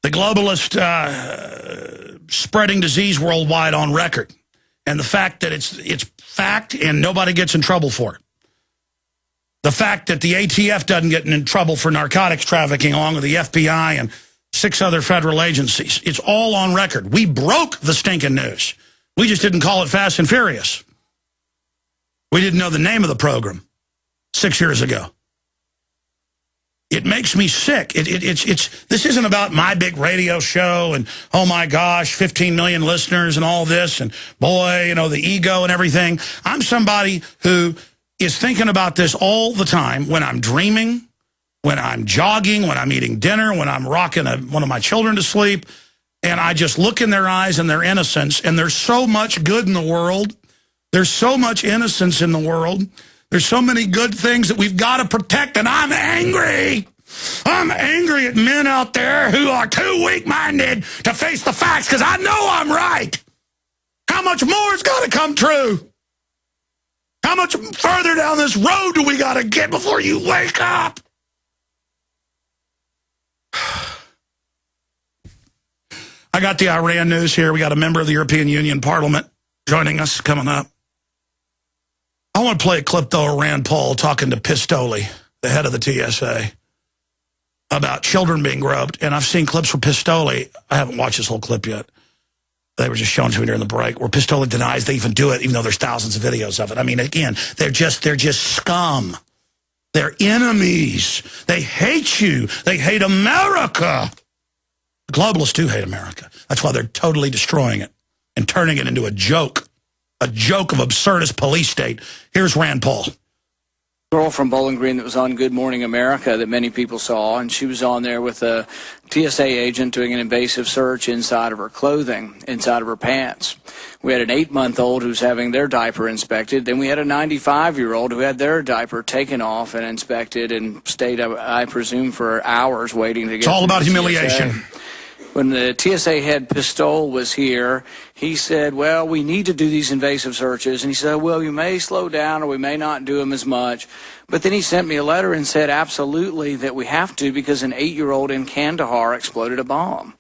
The globalist spreading disease worldwide on record. And the fact that it's fact and nobody gets in trouble for it. The fact that the ATF doesn't get in trouble for narcotics trafficking along with the FBI and 6 other federal agencies. It's all on record. We broke the stinking news. We just didn't call it Fast and Furious. We didn't know the name of the program 6 years ago. It makes me sick. This isn't about my big radio show and, oh my gosh, 15 million listeners and all this and boy, you know, the ego and everything. I'm somebody who is thinking about this all the time when I'm dreaming, when I'm jogging, when I'm eating dinner, when I'm rocking one of my children to sleep. And I just look in their eyes and their innocence. And there's so much good in the world. There's so much innocence in the world. There's so many good things that we've got to protect, and I'm angry. I'm angry at men out there who are too weak-minded to face the facts because I know I'm right. How much more has got to come true? How much further down this road do we got to get before you wake up? I got the Iran news here. We got a member of the European Union Parliament joining us coming up. I want to play a clip, though, of Rand Paul talking to Pistoli, the head of the TSA, about children being groped. And I've seen clips from Pistoli. I haven't watched this whole clip yet. They were just showing to me during the break, where Pistoli denies they even do it, even though there's thousands of videos of it. I mean, again, they're just scum. They're enemies. They hate you. They hate America. The globalists do hate America. That's why they're totally destroying it and turning it into a joke of absurdist police state. Here's Rand Paul. Girl from Bowling Green that was on Good Morning America that many people saw, and she was on there with a TSA agent doing an invasive search inside of her clothing, inside of her pants. We had an 8-month-old who's having their diaper inspected. Then we had a 95-year-old who had their diaper taken off and inspected and stayed, I presume, for hours waiting to get. It's all about humiliation. TSA. When the TSA head Pistole was here, he said, well, we need to do these invasive searches. And he said, well, you may slow down or we may not do them as much. But then he sent me a letter and said, absolutely, that we have to because an 8-year-old in Kandahar exploded a bomb.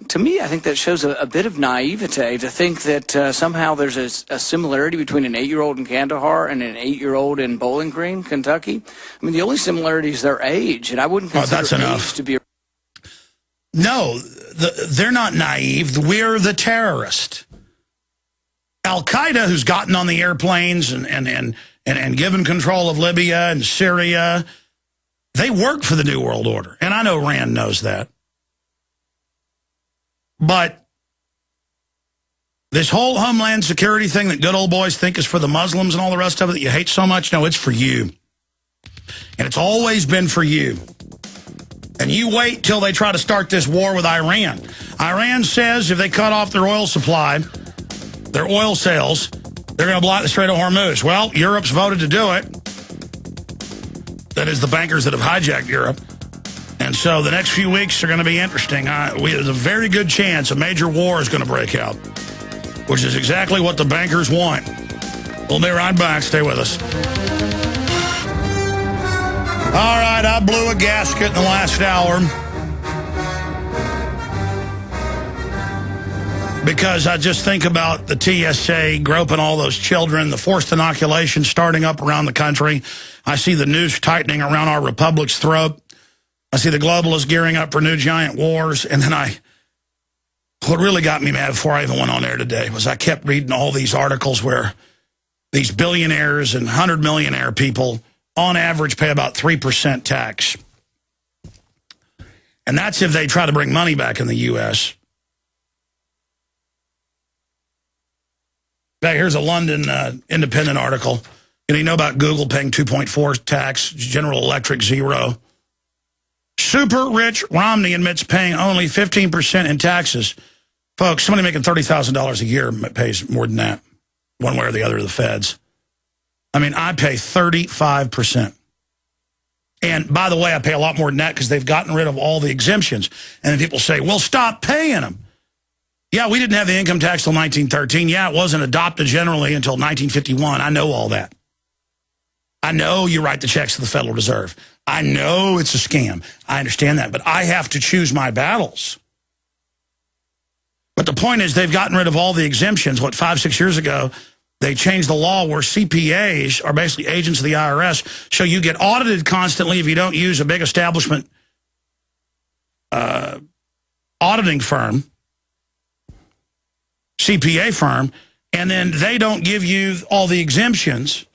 To me, I think that shows a bit of naivete to think that somehow there's a similarity between an 8-year-old in Kandahar and an 8-year-old in Bowling Green, Kentucky. I mean, the only similarity is their age, and I wouldn't consider age to be. No, they're not naive. We're the terrorist. Al-Qaeda, who's gotten on the airplanes and given control of Libya and Syria, they work for the New World Order. And I know Rand knows that. But this whole Homeland Security thing that good old boys think is for the Muslims and all the rest of it that you hate so much, no, it's for you. And it's always been for you. And you wait till they try to start this war with Iran. Iran says if they cut off their oil supply, their oil sales, they're going to block the Strait of Hormuz. Well, Europe's voted to do it. That is the bankers that have hijacked Europe. And so the next few weeks are going to be interesting. There's a very good chance a major war is going to break out, which is exactly what the bankers want. We'll be right back. Stay with us. All right, I blew a gasket in the last hour because I just think about the TSA groping all those children, the forced inoculation starting up around the country. I see the noose tightening around our republic's throat. I see the globalists gearing up for new giant wars. And then what really got me mad before I even went on air today was I kept reading all these articles where these billionaires and 100-millionaire people on average pay about 3% tax. And that's if they try to bring money back in the U.S. Okay, here's a London Independent article. You know about Google paying 2.4 tax, General Electric 0. Super rich Romney admits paying only 15% in taxes. Folks, somebody making $30,000 a year pays more than that, one way or the other of the feds. I mean, I pay 35%. And by the way, I pay a lot more than that because they've gotten rid of all the exemptions. And then people say, well, stop paying them. Yeah, we didn't have the income tax till 1913. Yeah, it wasn't adopted generally until 1951. I know all that. I know you write the checks to the Federal Reserve. I know it's a scam. I understand that. But I have to choose my battles. But the point is they've gotten rid of all the exemptions. What, 5-6 years ago, they changed the law where CPAs are basically agents of the IRS. So you get audited constantly if you don't use a big establishment auditing firm, CPA firm, and then they don't give you all the exemptions,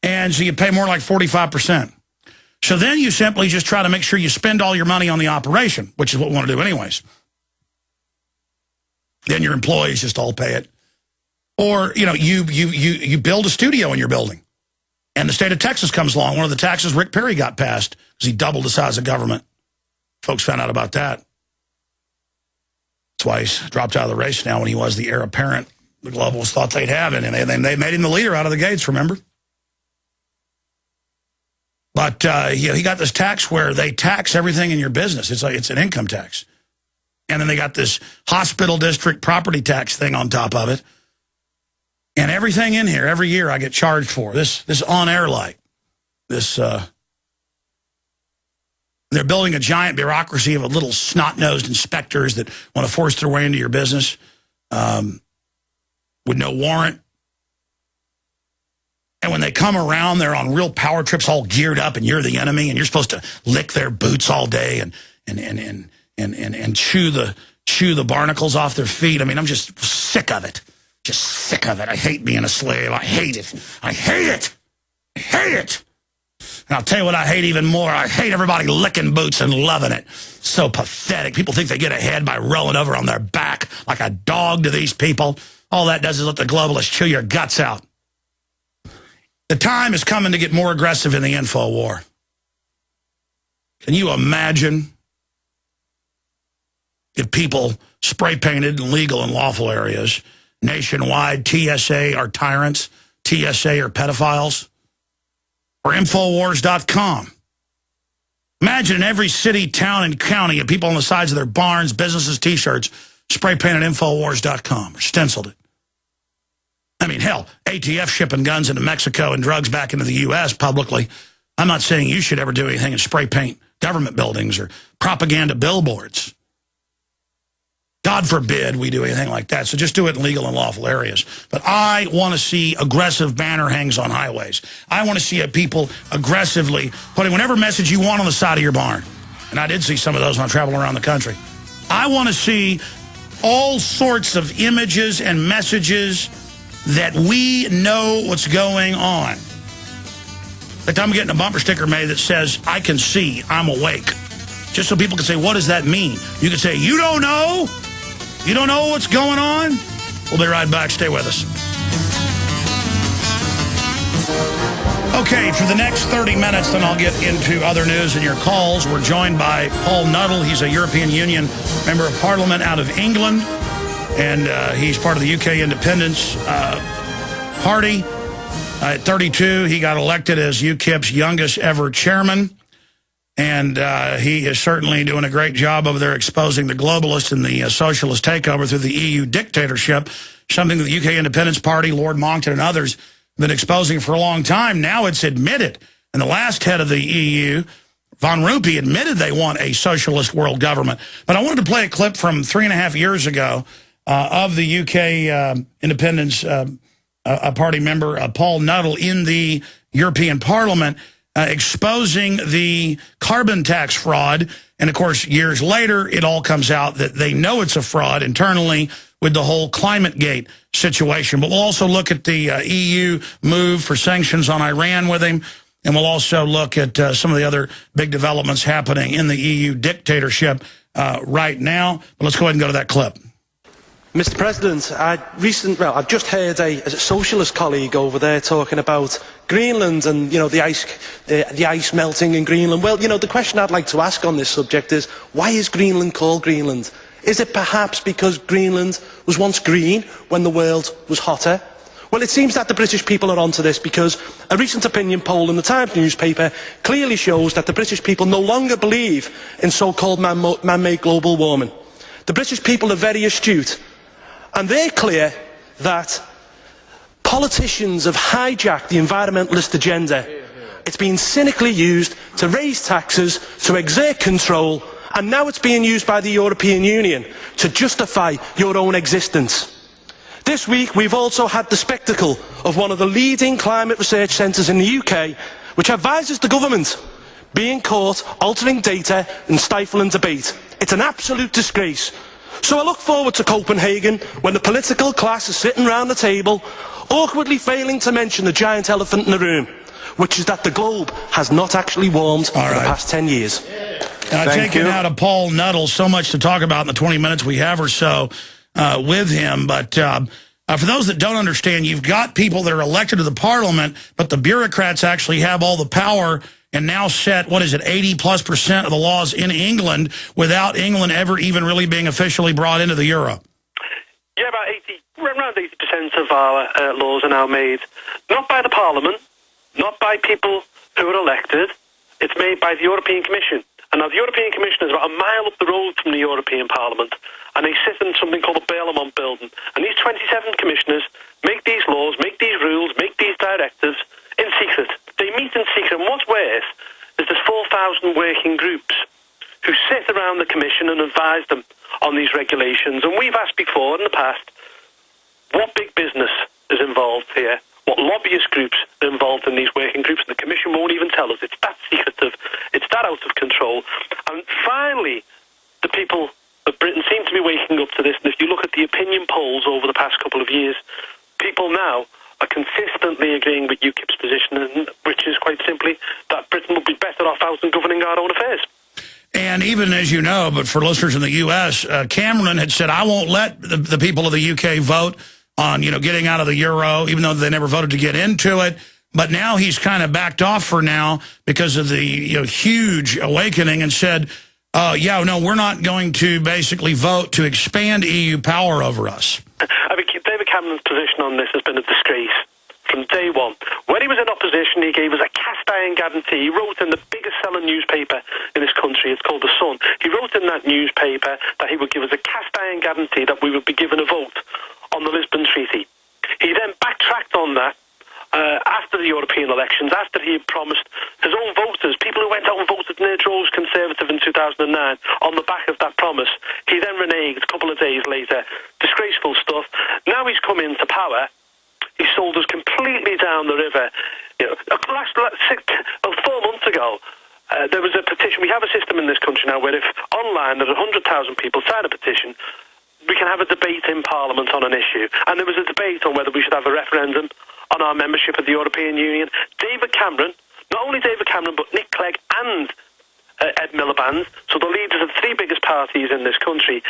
and so you pay more like 45%. So then you simply just try to make sure you spend all your money on the operation, which is what we want to do anyways. Then your employees just all pay it. Or, you know, you build a studio in your building, and the state of Texas comes along. One of the taxes Rick Perry got passed because he doubled the size of government. Folks found out about that. That's why he's dropped out of the race now when he was the heir apparent the globalists thought they'd have it. And they made him the leader out of the gates, remember? But you know, he got this tax where they tax everything in your business. It's an income tax. And then they got this hospital district property tax thing on top of it. And everything in here, every year I get charged for. This on-air light. This, they're building a giant bureaucracy of little snot-nosed inspectors that want to force their way into your business with no warrant. And when they come around, they're on real power trips, all geared up, and you're the enemy, and you're supposed to lick their boots all day and chew the barnacles off their feet. I mean, I'm just sick of it. Just sick of it. I hate being a slave. I hate it. I hate it. I hate it. And I'll tell you what I hate even more. I hate everybody licking boots and loving it. So pathetic. People think they get ahead by rolling over on their back like a dog to these people. All that does is let the globalists chew your guts out. The time is coming to get more aggressive in the info war. Can you imagine if people spray painted in legal and lawful areas nationwide, TSA are tyrants, TSA are pedophiles, or Infowars.com? Imagine in every city, town, and county, of people on the sides of their barns, businesses, T-shirts, spray painted Infowars.com or stenciled it. I mean, hell, ATF shipping guns into Mexico and drugs back into the U.S. publicly. I'm not saying you should ever do anything and spray paint government buildings or propaganda billboards. God forbid we do anything like that. So just do it in legal and lawful areas. But I want to see aggressive banner hangs on highways. I want to see people aggressively putting whatever message you want on the side of your barn. And I did see some of those when I traveled around the country. I want to see all sorts of images and messages that we know what's going on. In fact, I'm getting a bumper sticker made that says, I can see, I'm awake. Just so people can say, what does that mean? You can say, you don't know? You don't know what's going on? We'll be right back. Stay with us. Okay, for the next 30 minutes, then I'll get into other news and your calls. We're joined by Paul Nuttall. He's a European Union member of Parliament out of England. And he's part of the UK Independence Party. At 32, he got elected as UKIP's youngest ever chairman. And he is certainly doing a great job over there exposing the globalists and the socialist takeover through the EU dictatorship, something that the UK Independence Party, Lord Monckton and others have been exposing for a long time. Now it's admitted. And the last head of the EU, Van Rompuy, admitted they want a socialist world government. But I wanted to play a clip from 3.5 years ago of the UK Independence Party member, Paul Nuttall, in the European Parliament, exposing the carbon tax fraud. And, of course, years later, it all comes out that they know it's a fraud internally with the whole ClimateGate situation. But we'll also look at the EU move for sanctions on Iran with him. And we'll also look at some of the other big developments happening in the EU dictatorship right now. But let's go ahead and go to that clip. Mr. President, I've just heard a socialist colleague over there talking about Greenland and, you know, the ice melting in Greenland. Well, you know, the question I'd like to ask on this subject is, why is Greenland called Greenland? Is it perhaps because Greenland was once green when the world was hotter? Well, it seems that the British people are onto this, because a recent opinion poll in the Times newspaper clearly shows that the British people no longer believe in so-called man-made global warming. The British people are very astute. And they're clear that politicians have hijacked the environmentalist agenda. It's been cynically used to raise taxes, to exert control and now it's being used by the European Union to justify your own existence. This week we've also had the spectacle of one of the leading climate research centres in the UK, which advises the government, being caught altering data and stifling debate. It's an absolute disgrace. So I look forward to Copenhagen, when the political class is sitting round the table, awkwardly failing to mention the giant elephant in the room, which is that the globe has not actually warmed for the past 10 years. Taking out of Paul Nuttall, so much to talk about in the 20 minutes we have or so with him. But for those that don't understand, you've got people that are elected to the parliament, but the bureaucrats actually have all the power and now set, what is it, 80+% of the laws in England without England ever even really being officially brought into the euro. Yeah, around 80% of our laws are now made, not by the Parliament, not by people who are elected. It's made by the European Commission. And now the European Commission is about a mile up the road from the European Parliament, and they sit in something called the Parliament building. And these 27 commissioners make these laws, make these rules, make these directives in secret. They meet in secret, and what's worse is there's 4,000 working groups who sit around the Commission and advise them on these regulations. And we've asked before in the past, what big business is involved here? What lobbyist groups are involved in these working groups? And the Commission won't even tell us. It's that secretive. It's that out of control. And finally, the people of Britain seem to be waking up to this. And if you look at the opinion polls over the past couple of years, people now are consistently agreeing with UKIP's position, which is quite simply that Britain would be better off out and governing our own affairs. And even as you know, but for listeners in the U.S., Cameron had said, I won't let the people of the U.K. vote on, getting out of the euro, even though they never voted to get into it. But now he's kind of backed off for now because of the huge awakening and said, we're not going to basically vote to expand EU power over us. I mean, David Cameron's position on this has been a disgrace from day one. When he was in opposition, he gave us a cast-iron guarantee. He wrote in the biggest selling newspaper in this country, it's called The Sun. He wrote in that newspaper that he would give us a cast-iron guarantee that we would be given a vote on the Lisbon Treaty. He then backtracked on that after the European elections, after he had promised his own voters, people who went out and voted in their droves Conservative in 2009, on the back of that promise. He then reneged a couple of days later. Disgraceful stuff. Now he's come into power. He sold us completely down the river. 4 months ago, there was a petition. We have a system in this country now where if online there are 100,000 people sign a petition, we can have a debate in Parliament on an issue. And there was a debate on whether we should have a referendum on our membership of the European Union. David Cameron, not only David Cameron, but Nick Clegg and Ed Miliband, so the leaders of the 3 biggest parties in this country,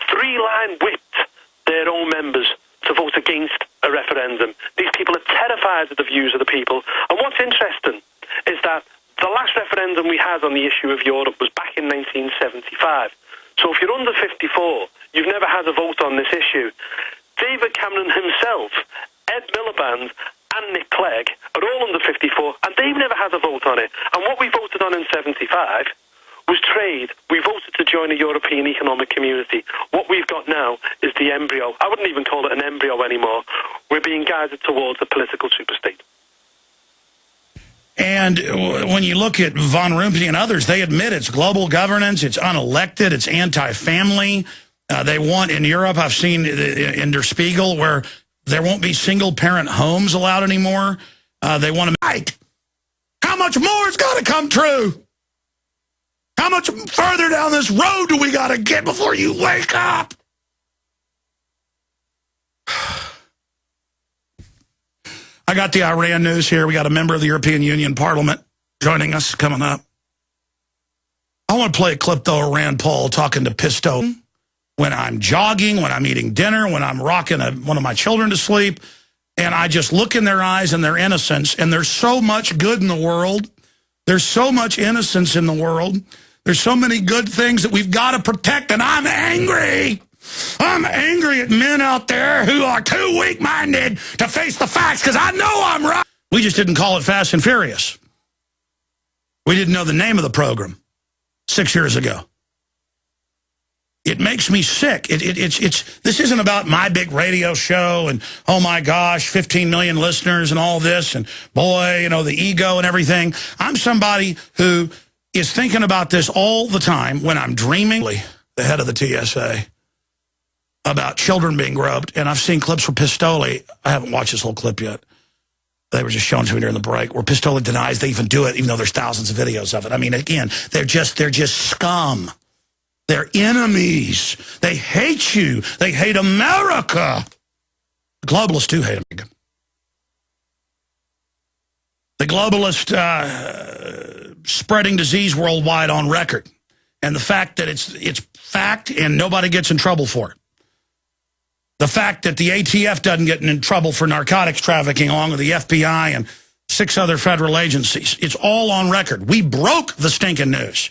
3-line whipped their own members to vote against a referendum. These people are terrified of the views of the people. And what's interesting is that the last referendum we had on the issue of Europe was back in 1975. So if you're under 54, you've never had a vote on this issue. David Cameron himself, Ed Miliband and Nick Clegg are all under 54, and they've never had a vote on it. And what we voted on in 75 was trade. We voted to join a European Economic Community. What we've got now is the embryo. I wouldn't even call it an embryo anymore. We're being guided towards a political superstate. And when you look at Von Rumpenigge and others, they admit it's global governance, it's unelected, it's anti-family. They want, in Europe, I've seen in Der Spiegel, where there won't be single-parent homes allowed anymore. They want to make. How much more has got to come true? How much further down this road do we got to get before you wake up? I got the Iran news here. We got a member of the European Union Parliament joining us coming up. I want to play a clip, though, of Rand Paul talking to Pisto when I'm jogging, when I'm eating dinner, when I'm rocking one of my children to sleep, and I just look in their eyes and their innocence, and there's so much good in the world. There's so much innocence in the world. There's so many good things that we've got to protect, and I'm angry. I'm angry at men out there who are too weak-minded to face the facts because I know I'm right. We just didn't call it Fast and Furious. We didn't know the name of the program 6 years ago. It makes me sick. This isn't about my big radio show and, oh, my gosh, 15 million listeners and all this and, boy, the ego and everything. I'm somebody who is thinking about this all the time when I'm dreaming, the head of the TSA, about children being groped. And I've seen clips where Pistoli, I haven't watched this whole clip yet. They were just showing to me during the break, where Pistoli denies they even do it, even though there's thousands of videos of it. I mean, again, they're just scum. They're enemies. They hate you. They hate America. Globalists do hate America. The globalist spreading disease worldwide on record. And the fact that it's fact and nobody gets in trouble for it. The fact that the ATF doesn't get in trouble for narcotics trafficking along with the FBI and 6 other federal agencies. It's all on record. We broke the stinking news.